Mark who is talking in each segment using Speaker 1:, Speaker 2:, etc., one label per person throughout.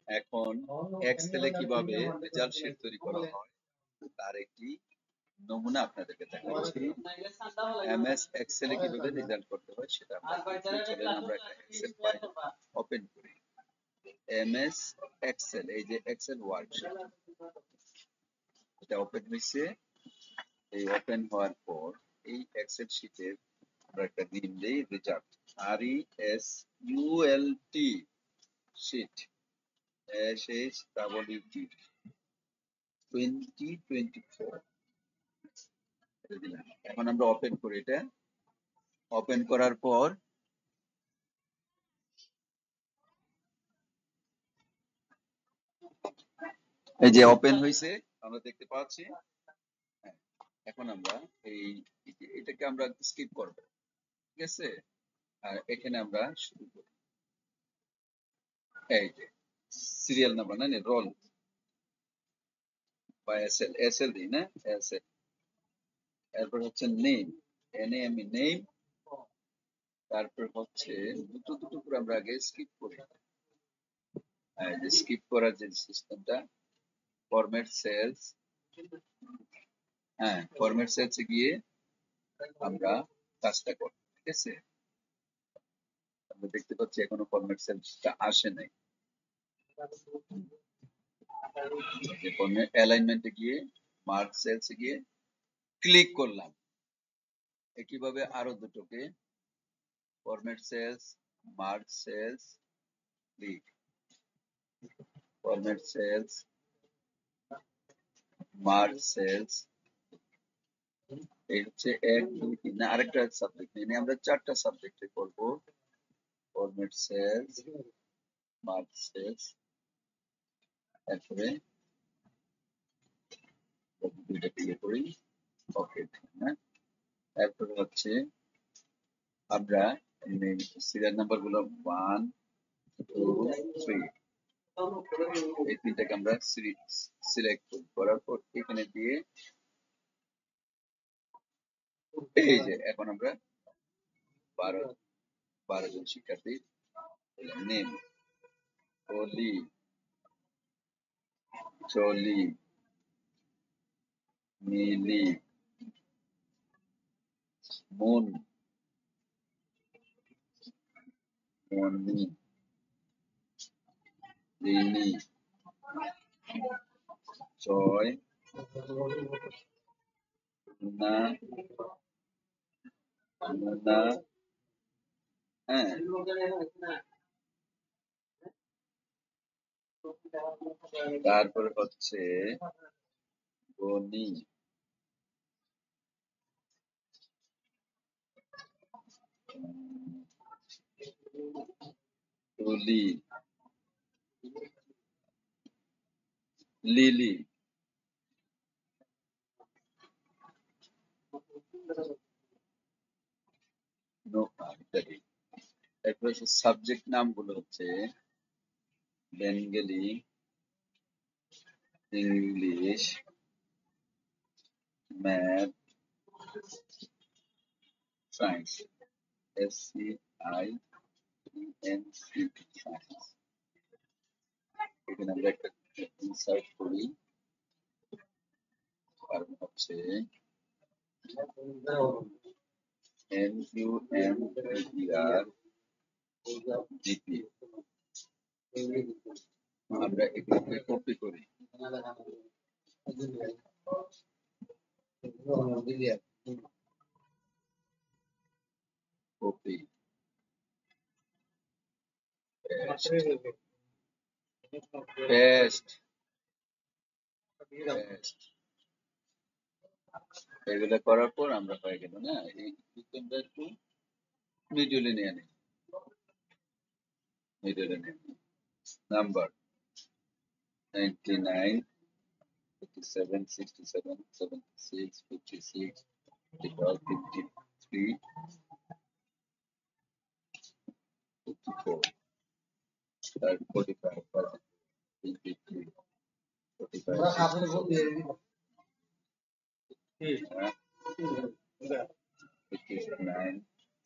Speaker 1: এখন এক্সেলে কিভাবে result sheet তৈরি করা হয় তার একটি নমুনা আপনাদেরকে দেখাচ্ছি। এমএস এক্সেলে কিভাবে রেজাল্ট করতে হয় সেটা আমরা চলেন আমরা একটা এক্সেল ফাইল ওপেন করি। এমএস এক্সেল, এই যে এক্সেল ওয়ার্কশিট এটা ওপেন হয়েছে। এই ওপেন হওয়ার পর এই এক্সেল শিটের আমরা একটা নেম দেই রেজাল্ট, RESULT শিট SHWT 2024 দিলাম। এখন আমরা ওপেন করি। এটা ওপেন করার পর এই যে ওপেন হয়েছে আমরা দেখতে পাচ্ছি। হ্যাঁ, এখন আমরা এটাকে আমরা স্কিপ করব, ঠিক আছে। আর এখানে আমরা শুরু করি। এই যে সিরিয়াল নাম্বার না রোল বা এসএল দিই না, এসএল। এরপর হচ্ছে নেম, NAME নেম। তারপর হচ্ছে দুটো দুটো করে আমরা আগে স্কিপ করি। এই যে স্কিপ করার যে সিস্টেমটা, ফরম্যাট সেলস। হ্যাঁ, ফরম্যাট সেলসে গিয়ে আমরা কাজটা করব, ঠিক আছে। আমরা দেখতে পাচ্ছি এখনো ফরম্যাট সেলসটা আসে নাই। যে ফরম্যাট অ্যালাইনমেন্টে গিয়ে মার্ক সেলসে গিয়ে ক্লিক করলাম। একইভাবে আরো দুটোকে format cells, mark cells, click, format cells, mark cells. এই হচ্ছে 1 2 3 না আরেকটা সাবজেক্ট নিয়ে আমরা 4টা সাবজেক্টে করব। ফরম্যাট সেলস, মার্ক সেলস, তারপরে দুইটা ক্লিক করি, ওকে। হ্যাঁ, তারপরে হচ্ছে আমরা সিরিয়াল নাম্বার গুলো 1 2 3 এই তিনটাকে আমরা সিলেক্ট করার পর এখানে দিয়ে এই যে এখন আমরা 12 জন শিক্ষার্থী নেম অলি, চলি, মিলি, মন, মনি, লিলি, জয়, মুন্না, মুন্না। হ্যাঁ, তারপরে হচ্ছে গনি, তুলি, লিলি, নোহা ইত্যাদি। তারপরে হচ্ছে সাবজেক্ট নামগুলো হচ্ছে Bengali, English, math, science, SCIENC science. এখানে আমরা একটা ইনসার্ট করি। কারণ হচ্ছে NUMERDP আমরা এটাকে কপি করি। কপি পেস্ট পেস্ট এগুলো করার পর আমরা হয়ে গেল না। এই সিস্টেমটা একটু মিডলে নিয়ে নিই, মিডলে নিয়ে নিই। নাম্বার 99 57 67 76 56 54 53 54 45 53 45 59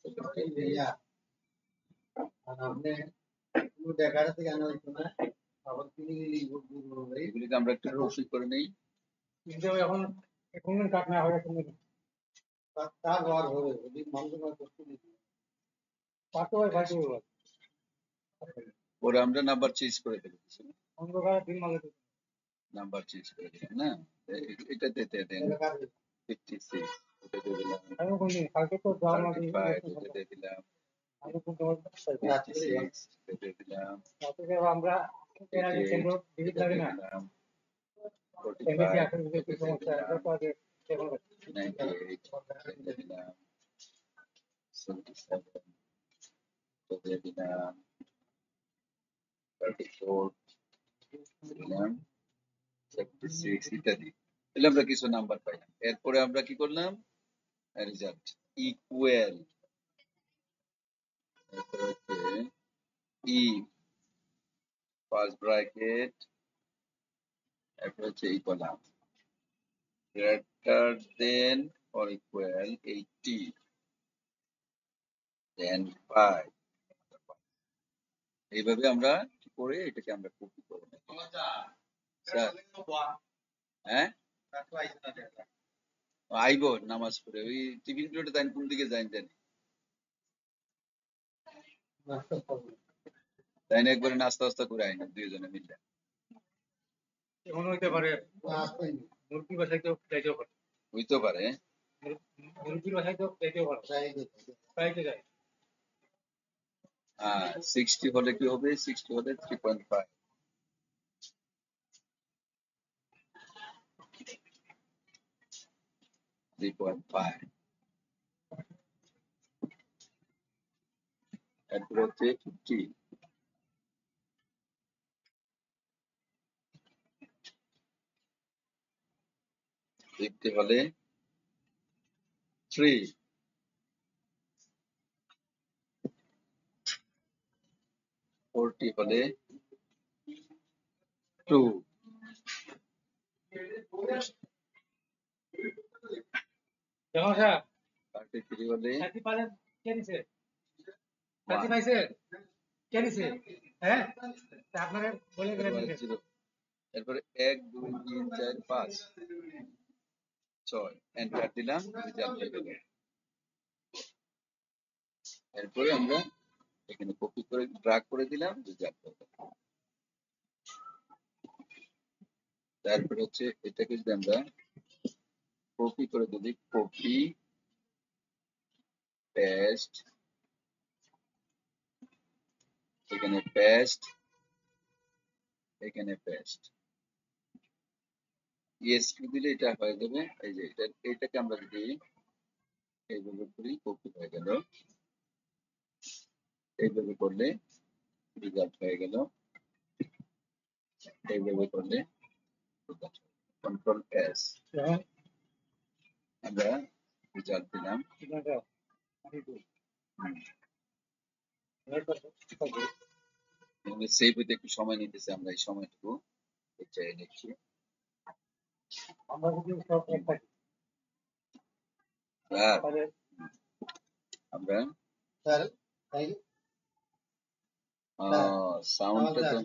Speaker 1: 70 এগুলিকে আমরা একটু কপি করে নেই।
Speaker 2: এখন এখন কাট না হয় এখন তার বার হবে যদি মানুষ না করতে পাতো হয় ভাই
Speaker 1: পরে আমরা নাম্বার চেঞ্জ করে দেবো,
Speaker 2: অন্ধকার দিন মাঝে
Speaker 1: নাম্বার চেঞ্জ করে দিলাম না, এটা দিতে দেন 56, এটা দিয়ে দিলাম
Speaker 2: আমি কোন কালকে তো যাওয়ার মাঝে
Speaker 1: 35, এটা দিয়ে দিলাম
Speaker 2: আমি কিন্তু
Speaker 1: 56, এটা দিয়ে দিলাম
Speaker 2: তাতে আমরা এর আগে কেন্দ্র ভিজিট লাগে না
Speaker 1: দিলাম
Speaker 2: এমএসি
Speaker 1: 45,
Speaker 2: আসলে যে
Speaker 1: এটা দিয়ে
Speaker 2: সমস্যা এটা
Speaker 1: দিলাম
Speaker 2: তো আগে কেবল
Speaker 1: 98, এটা দিয়ে দিলাম 77, এটা দিয়ে দিলাম 34, দিলাম 76 ইত্যাদি। তাহলে আমরা কিছু নাম্বার পাইলাম। এরপরে আমরা কি করলাম, রেজাল্ট ইকুয়াল, এরপরে হচ্ছে ই ফার্স্ট ব্র্যাকেট, এরপরে হচ্ছে equal greater than or equal 80 দেন 5। এইভাবে আমরা কি করে এটাকে আমরা কপি করে নেব। স্যার হ্যাঁ আইব নামাজ পড়ে ওই টিফিন প্লেটে যাই কোন দিকে যাই জানি তাই না, একবারে নাস্তা নাস্তা করে আইনা দুইজনে মিলে।
Speaker 2: এমন হইতে পারে মুরগি বাসায় তো যাইতেও পারে,
Speaker 1: হইতে পারে
Speaker 2: মুরগির বাসায় তো যাইতেও পারে প্রাইতে যায়
Speaker 1: 60 হলে কি হবে, 60 হলে 3.5, 3.5, এরপরে হচ্ছে 50, 50 হলে 3, 40 হলে 2, 33 হলে
Speaker 2: সাথী পালে কে দিছে সাথী পাইছে কে দিছে হ্যাঁ আপনারা বলে গেলেন
Speaker 1: 0। এরপরে 1 2 3 4 5 6 এন্টার দিলাম, রেজাল্ট হয়ে গেল। এরপরে আমরা এখানে কপি করে ড্র্যাগ করে দিলাম, রেজাল্ট হয়ে গেল। তারপরে হচ্ছে এটাকে যদি আমরা কপি করে দিই, কপি পেস্ট, এখানে পেস্ট, এখানে পেস্ট, ইএসপি দিলে এটা হয়ে যাবে। এই যে এটাকে আমরা যদি এইভাবে করি, কপি হয়ে গেল, এইভাবে করলে রেজাল্ট হয়ে গেল, এইভাবে করলে কন্ট্রোল এস, আমরা রেজাল্ট দিলাম। সেভ হইতে একটু সময় নিতেছে, আমরা এই সময়টুকু চাই নিচ্ছি।
Speaker 2: আমরা যদি সব এক থাকি
Speaker 1: আমরা
Speaker 2: স্যার
Speaker 1: সাউন্ডটা তো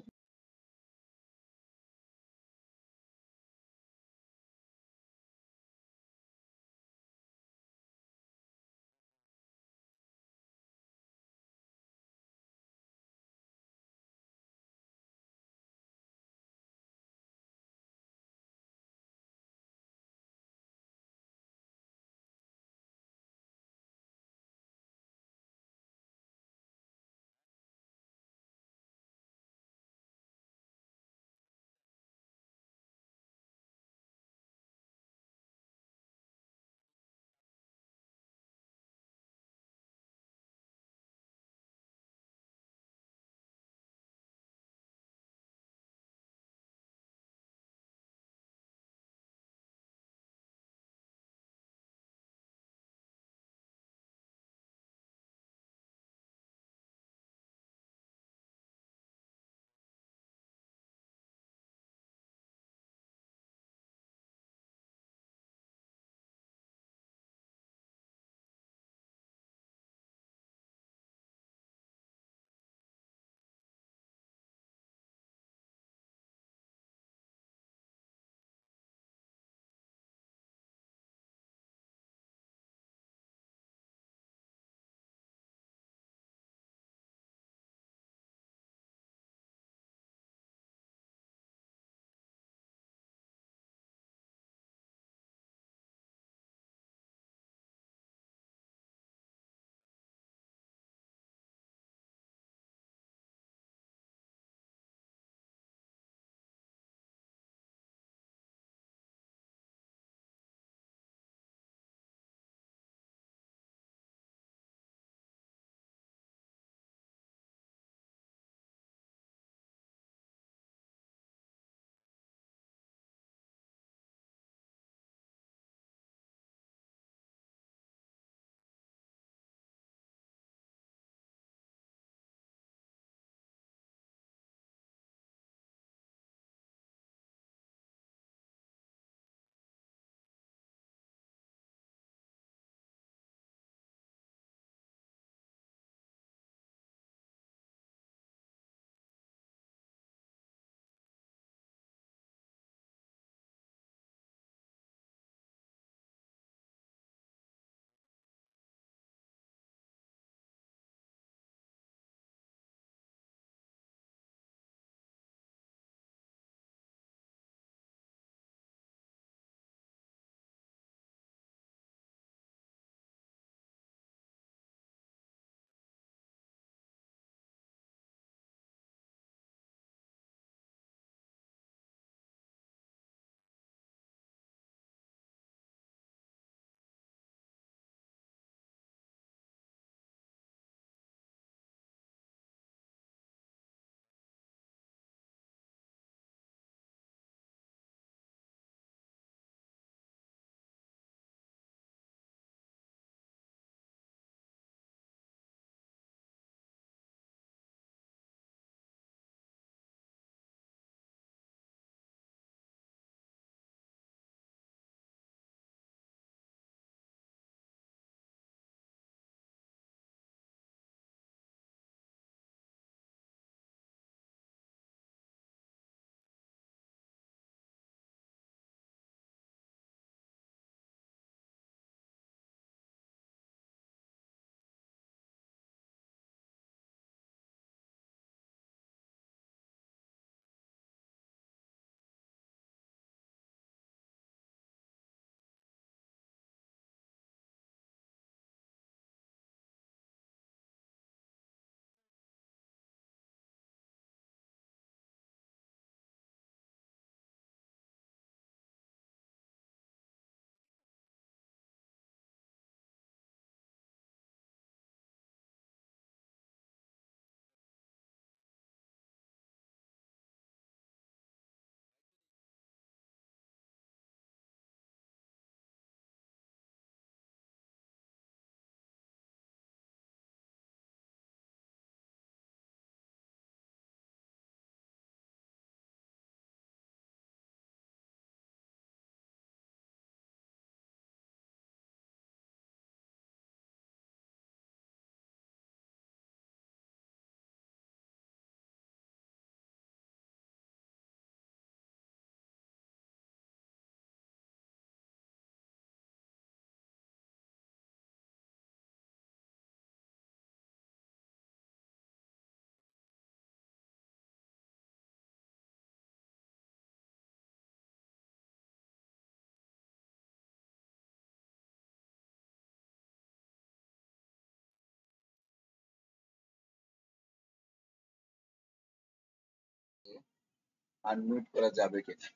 Speaker 1: আনমিউট করা যাবে কিনা?